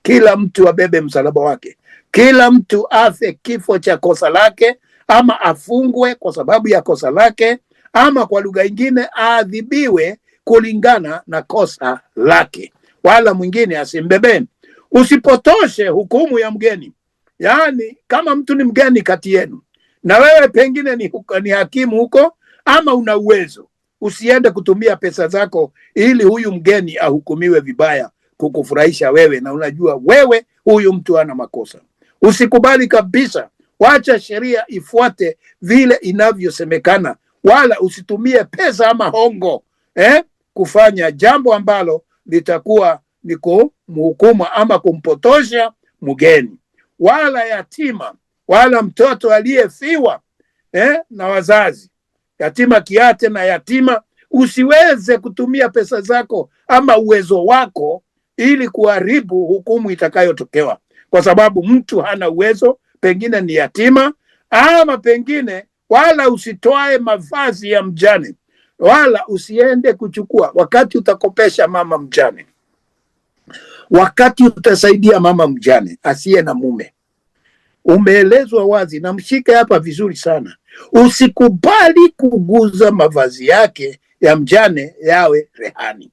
Kila mtu abebe msalaba wake. Kila mtu afe kifo cha kosa lake, ama afungwe kwa sababu ya kosa lake, ama kwa lugha nyingine aadhibiwe kulingana na kosa lake, wala mwingine asimbebeni. Usipotoshe hukumu ya mgeni. Yaani kama mtu ni mgeni kati yenu na wewe pengine ni hakimu huko, ama una uwezo, usiende kutumia pesa zako ili huyu mgeni ahukumiwe vibaya kukufurahisha wewe, na unajua wewe huyu mtu ana makosa. Usikubali kabisa. Wacha sheria ifuate vile inavyosemekana, wala usitumie pesa ama hongo kufanya jambo ambalo litakuwa ni kumhukumu ama kumpotosha mgeni, wala yatima, wala mtoto aliyefiwa na wazazi. Yatima kiate na yatima. Usiweze kutumia pesa zako ama uwezo wako ili kuharibu hukumu itakayotokewa, kwa sababu mtu hana uwezo, pengine ni yatima, ama pengine, wala usitoe mavazi ya mjane, wala usiende kuchukua. Wakati utakopesha mama mjane, wakati utasaidia mama mjane asiye na mume, umeelezwa wazi, na mshike hapa vizuri sana, usikubali kuguza mavazi yake ya mjane yawe rehani.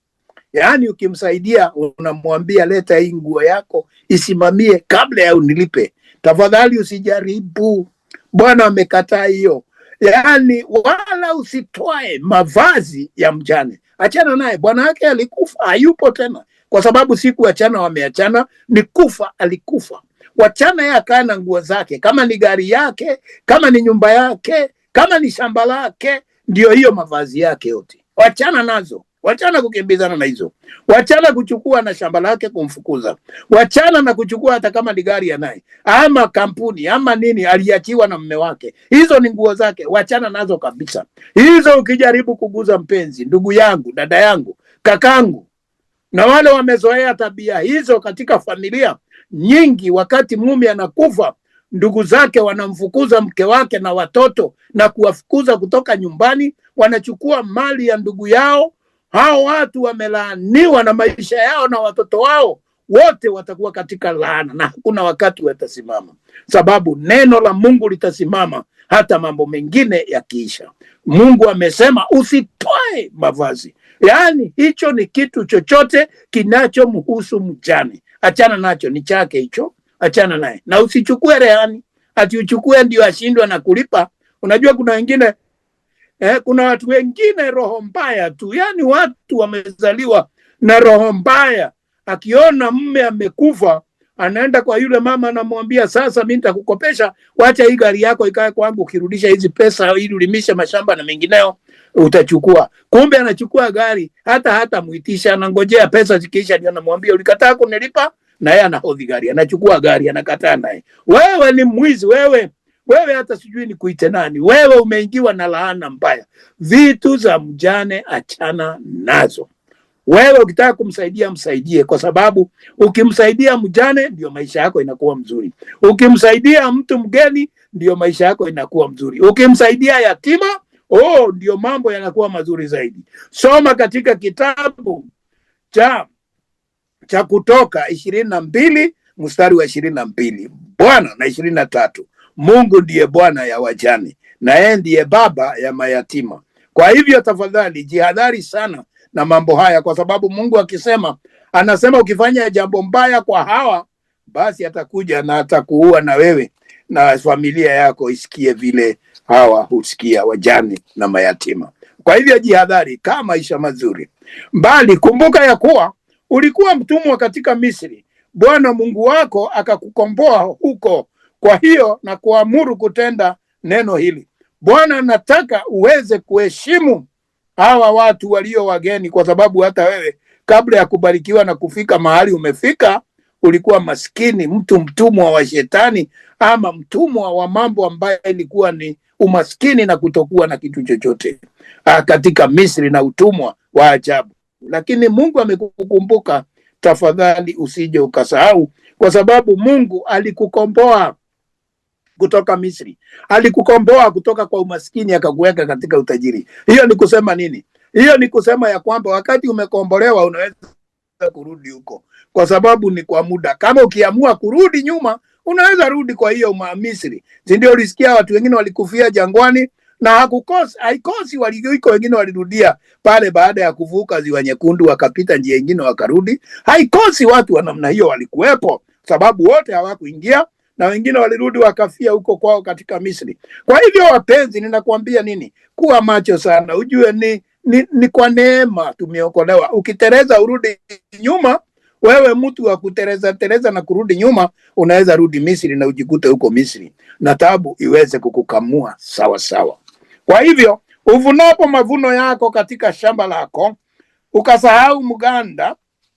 Yaani ukimsaidia unamwambia leta hii nguo yako isimamie kabla ya unilipe. Tafadhali usijaribu. Bwana amekataa hiyo. Yaani wala usitoe mavazi ya mjane. Achana naye. Bwana yake alikufa, hayupo tena. Kwa sababu siku achana wameachana, ni kufa alikufa. Wachana yeye akae na nguo zake, kama ni gari yake, kama ni nyumba yake, kama ni shamba lake, ndio hiyo mavazi yake yote. Wachana nazo. Wachana kukimbizana na hizo. Wachana kuchukua na shamba lake kumfukuza. Wachana na kuchukua hata kama ni gari anaye, ama kampuni, ama nini aliachiwa na mume wake. Hizo ni nguo zake. Wachana nazo kabisa. Hizo ukijaribu kuguza mpenzi, ndugu yangu, dada yangu, kakangu, na wale wamezoea tabia hizo katika familia nyingi, wakati mume anakufa, ndugu zake wanamfukuza mke wake na watoto na kuwafukuza kutoka nyumbani, wanachukua mali ya ndugu yao. Hao watu wamelaaniwa na maisha yao na watoto wao wote watakuwa katika laana, na hakuna wakati watasimama, sababu neno la Mungu litasimama hata mambo mengine yakiisha. Mungu amesema usitoe mavazi. Yaani hicho ni kitu chochote kinachomhusu mjane, achana nacho, ni chake hicho, achana naye. Na usichukue rehani, ati uchukue ndio ashindwe na kulipa. Unajua kuna wengine kuna watu wengine roho mbaya tu, yani watu wamezaliwa na roho mbaya. Akiona mume amekufa, anaenda kwa yule mama anamwambia, sasa mimi nitakukopesha, wacha hii gari yako ikae kwangu, ukirudisha hizi pesa ili ulimishe mashamba na mengineo utachukua. Kumbe anachukua gari, hata muitisha, anangojea pesa zikiisha ndio anamwambia ulikataa kunilipa, na yeye anahodhi gari, anachukua gari, anakataa naye. Wewe ni mwizi wewe. Wewe hata sijui ni kuite nani. Wewe umeingiwa na laana mbaya. Vitu za mjane achana nazo. Wewe ukitaka kumsaidia, msaidie, kwa sababu ukimsaidia mjane ndio maisha yako inakuwa mzuri. Ukimsaidia mtu mgeni ndio maisha yako inakuwa mzuri. Ukimsaidia yatima, ndio mambo yanakuwa mazuri zaidi. Soma katika kitabu cha Kutoka 22 mstari wa 22 Bwana na 23. Mungu ndiye Bwana ya wajane na yeye ndiye baba ya mayatima. Kwa hivyo tafadhali jihadhari sana na mambo haya, kwa sababu Mungu akisema, anasema ukifanya jambo mbaya kwa hawa, basi atakuja na atakuua na wewe na familia yako isikie vile hawa husikia, wajane na mayatima. Kwa hivyo jihadhari, kaa maisha mazuri. Mbali kumbuka ya kuwa ulikuwa mtumwa katika Misri. Bwana Mungu wako akakukomboa huko. Kwa hiyo na kuamuru kutenda neno hili. Bwana anataka uweze kuheshimu hawa watu walio wageni, kwa sababu hata wewe kabla ya kubarikiwa na kufika mahali umefika, ulikuwa maskini, mtu mtumwa wa shetani, ama mtumwa wa mambo ambayo ilikuwa ni umaskini na kutokuwa na kitu chochote katika Misri, na utumwa wa ajabu. Lakini Mungu amekukumbuka. Tafadhali usije ukasahau, kwa sababu Mungu alikukomboa kutoka Misri. Alikukomboa kutoka kwa umaskini akakuweka katika utajiri. Hiyo ni kusema nini? Hiyo ni kusema ya kwamba wakati umekombolewa unaweza kurudi huko, kwa sababu ni kwa muda. Kama ukiamua kurudi nyuma, unaweza rudi kwa hiyo Misri. Ndio ulisikia watu wengine walikufia jangwani, na haikosi walioiko wengine walirudia pale baada ya kuvuka Ziwa Nyekundu, wakapita njia nyingine wakarudi. Haikosi watu wa namna hiyo walikuwepo, sababu wote hawakuingia, na wengine walirudi wakafia huko kwao katika Misri. Kwa hivyo wapenzi, ninakuambia nini? Kuwa macho sana, ujue ni kwa neema tumeokolewa. Ukitereza urudi nyuma, wewe mtu wa kutereza na kurudi nyuma, unaweza rudi Misri na ujikute huko Misri na tabu iweze kukukamua sawa sawa. Kwa hivyo uvunapo mavuno yako katika shamba lako, ukasahau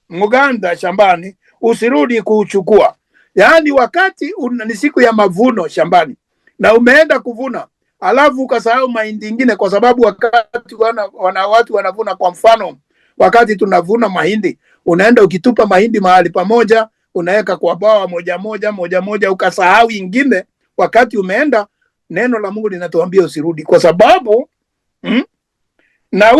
mganda shambani, usirudi kuuchukua. Yaani wakati ni siku ya mavuno shambani na umeenda kuvuna, alafu ukasahau mahindi ingine, kwa sababu wakati watu wanavuna, kwa mfano wakati tunavuna mahindi, unaenda ukitupa mahindi mahali pamoja, unaweka kwa bawa moja, ukasahau ingine. Wakati umeenda, neno la Mungu linatuambia usirudi, kwa sababu na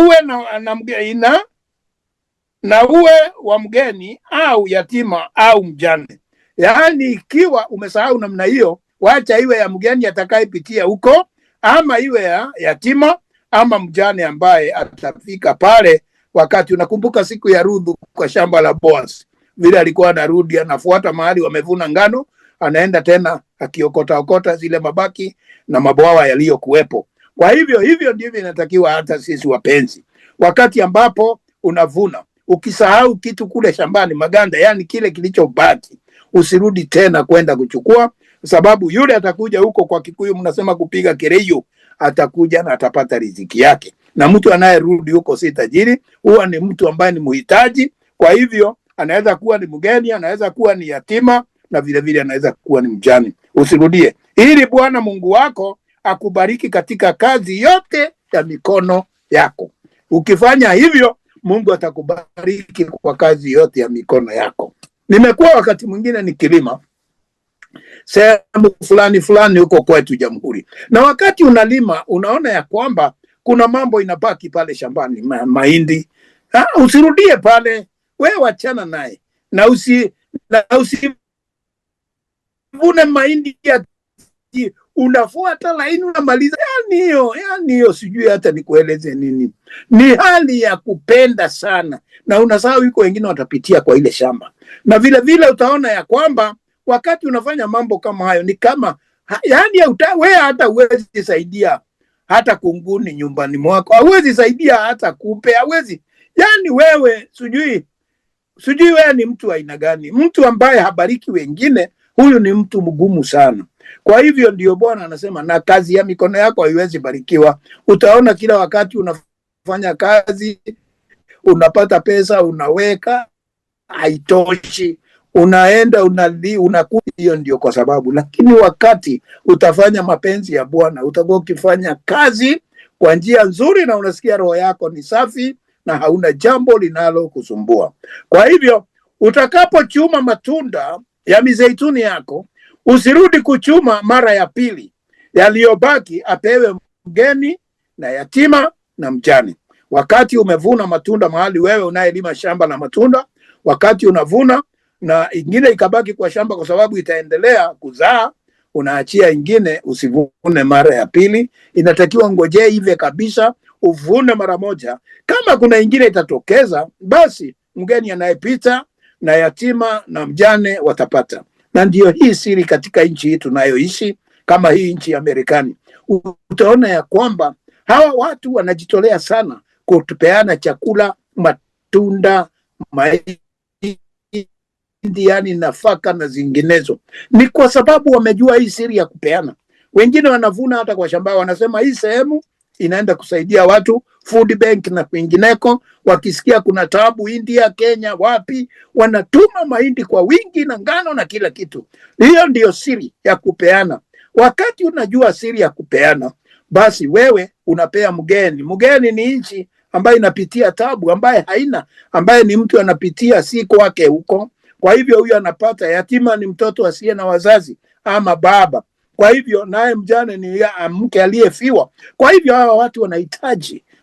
uwe wa mgeni au yatima au mjane. Yaani ikiwa umesahau namna hiyo, wacha iwe ya mgeni atakayepitia huko, ama iwe ya yatima ama mjane ambaye atafika pale. Wakati unakumbuka siku ya Ruthu kwa shamba la Boaz, vile alikuwa anarudi, anafuata mahali wamevuna ngano, anaenda tena akiokota zile mabaki na mabwawa yaliyokuwepo. Kwa hivyo ndivyo inatakiwa hata sisi wapenzi. Wakati ambapo unavuna, ukisahau kitu kule shambani, maganda, yani kile kilichobaki, usirudi tena kwenda kuchukua, sababu yule atakuja huko, kwa Kikuyu mnasema kupiga kereyo, atakuja na atapata riziki yake. Na mtu anayerudi huko si tajiri, huwa ni mtu ambaye ni muhitaji. Kwa hivyo anaweza kuwa ni mgeni, anaweza kuwa ni yatima, na vile vile anaweza kuwa ni mjane. Usirudie, ili Bwana Mungu wako akubariki katika kazi yote ya mikono yako. Ukifanya hivyo, Mungu atakubariki kwa kazi yote ya mikono yako. Nimekuwa wakati mwingine nikilima sehemu fulani fulani huko kwetu Jamhuri, na wakati unalima unaona ya kwamba kuna mambo inabaki pale shambani, mahindi. Usirudie pale, wewe wachana naye, na usivune mahindi ya unafuata laini unamaliza. Yani hiyo sijui hata nikueleze nini. Ni hali ya kupenda sana, na unasahau yuko wengine watapitia kwa ile shamba. Na vile vile utaona ya kwamba wakati unafanya mambo kama hayo ni kama yani wewe hata huwezi saidia hata kunguni nyumbani mwako, hauwezi saidia hata kupe, hauwezi. Yani wewe sijui wewe ni mtu aina gani. Mtu ambaye habariki wengine, huyu ni mtu mgumu sana. Kwa hivyo ndio Bwana anasema, na kazi ya mikono yako haiwezi barikiwa. Utaona kila wakati unafanya kazi, unapata pesa, unaweka, haitoshi, unaenda unakuja. Hiyo ndio kwa sababu. Lakini wakati utafanya mapenzi ya Bwana, utakuwa ukifanya kazi kwa njia nzuri, na unasikia roho yako ni safi na hauna jambo linalo kusumbua. Kwa hivyo utakapochuma matunda ya mizeituni yako, usirudi kuchuma mara ya pili. Yaliyobaki apewe mgeni na yatima na mjane. Wakati umevuna matunda mahali, wewe unayelima shamba la matunda, wakati unavuna na ingine ikabaki kwa shamba kwa sababu itaendelea kuzaa, unaachia ingine, usivune mara ya pili. Inatakiwa ngojee ive kabisa, uvune mara moja. Kama kuna ingine itatokeza, basi mgeni anayepita na yatima na mjane watapata. Na ndio hii siri katika nchi hii tunayoishi, kama hii nchi ya Marekani. Utaona ya kwamba hawa watu wanajitolea sana kutupeana chakula, matunda, mahindi, yani nafaka na zinginezo. Ni kwa sababu wamejua hii siri ya kupeana. Wengine wanavuna hata kwa shamba, wanasema hii sehemu inaenda kusaidia watu, food bank na kwingineko. Wakisikia kuna taabu India, Kenya, wapi, wanatuma mahindi kwa wingi na ngano na kila kitu. Hiyo ndio siri ya kupeana. Wakati unajua siri ya kupeana, basi wewe unapea mgeni. Mgeni ni nchi ambaye inapitia tabu, ambaye ni mtu anapitia si kwake huko. Kwa hivyo huyu anapata. Yatima ni mtoto asiye na wazazi ama baba. Kwa hivyo naye mjane ni mke aliyefiwa. Kwa hivyo hawa watu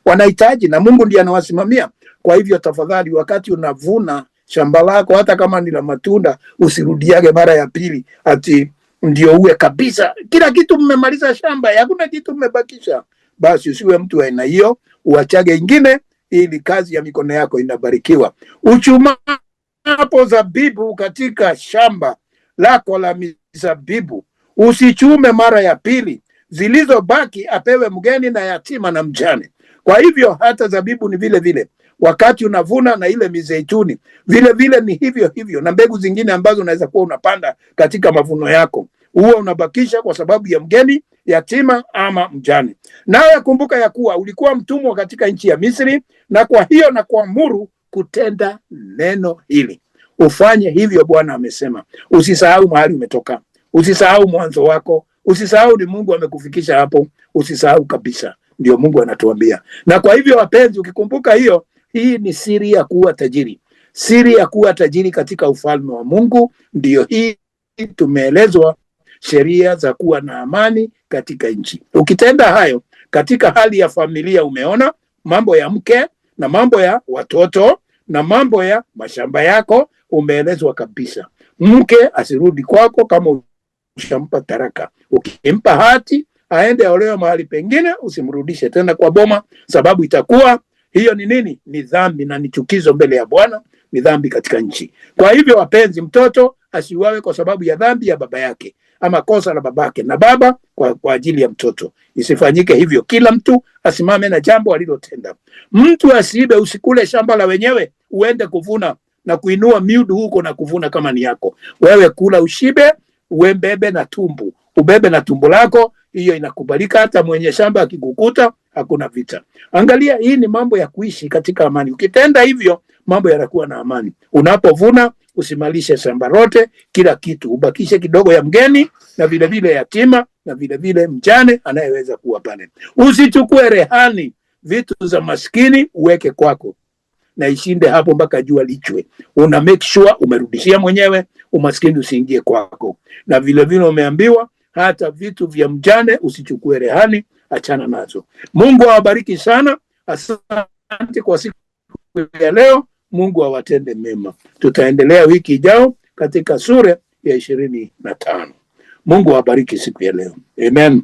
wanahitaji, na Mungu ndiye anawasimamia. Kwa hivyo tafadhali, wakati unavuna shamba lako, hata kama ni la matunda, usirudiage mara ya pili ati ndio uwe kabisa kila kitu mmemaliza shamba, hakuna kitu mmebakisha. Basi usiwe mtu aina hiyo, uachage ingine, ili kazi ya mikono yako inabarikiwa. Uchumapo zabibu katika shamba lako la mizabibu, usichume mara ya pili. Zilizobaki apewe mgeni na yatima na mjane. Kwa hivyo hata zabibu ni vile vile, wakati unavuna, na ile mizeituni vile vile ni hivyo hivyo, na mbegu zingine ambazo unaweza kuwa unapanda katika mavuno yako, huo unabakisha kwa sababu ya mgeni, yatima ama mjane. Nawe kumbuka ya kuwa ulikuwa mtumwa katika nchi ya Misri, na kwa hiyo na kuamuru kutenda neno hili. Ufanye hivyo, Bwana amesema. Usisahau mahali umetoka, usisahau mwanzo wako, usisahau ni Mungu amekufikisha hapo, usisahau kabisa. Ndio Mungu anatuambia. Na kwa hivyo wapenzi, ukikumbuka hiyo, hii ni siri ya kuwa tajiri. Siri ya kuwa tajiri katika ufalme wa Mungu ndio hii. Tumeelezwa sheria za kuwa na amani katika nchi. Ukitenda hayo katika hali ya familia, umeona mambo ya mke na mambo ya watoto na mambo ya mashamba yako, umeelezwa kabisa. Mke asirudi kwako kama ushampa taraka. Ukimpa hati aende aolewe mahali pengine, usimrudishe tena kwa boma, sababu itakuwa hiyo ni nini? Ni dhambi na ni chukizo mbele ya Bwana, ni dhambi katika nchi. Kwa hivyo wapenzi, mtoto asiuawe kwa sababu ya dhambi ya baba yake ama kosa la babake, na baba kwa ajili ya mtoto. Isifanyike hivyo. Kila mtu asimame na jambo alilotenda. Mtu asiibe, usikule shamba la wenyewe uende kuvuna na kuinua miudu huko na kuvuna kama ni yako. Wewe kula ushibe, ubebe na tumbo. Ubebe na tumbo lako, hiyo inakubalika. Hata mwenye shamba akikukuta hakuna vita. Angalia, hii ni mambo ya kuishi katika amani. Ukitenda hivyo, mambo yanakuwa na amani. Unapovuna, usimalishe shamba lote, kila kitu. Ubakishe kidogo ya mgeni, na vile vile yatima, na vile vile mjane anayeweza kuwa pale. Usichukue rehani vitu za maskini, uweke kwako na ishinde hapo mpaka jua lichwe. Una make sure umerudishia mwenyewe, umaskini usiingie kwako. Na vile vile umeambiwa hata vitu vya mjane usichukue rehani, achana nazo. Mungu awabariki sana. Asante kwa siku ya leo. Mungu awatende mema. Tutaendelea wiki ijao katika sura ya 25. Mungu awabariki siku ya leo. Amen.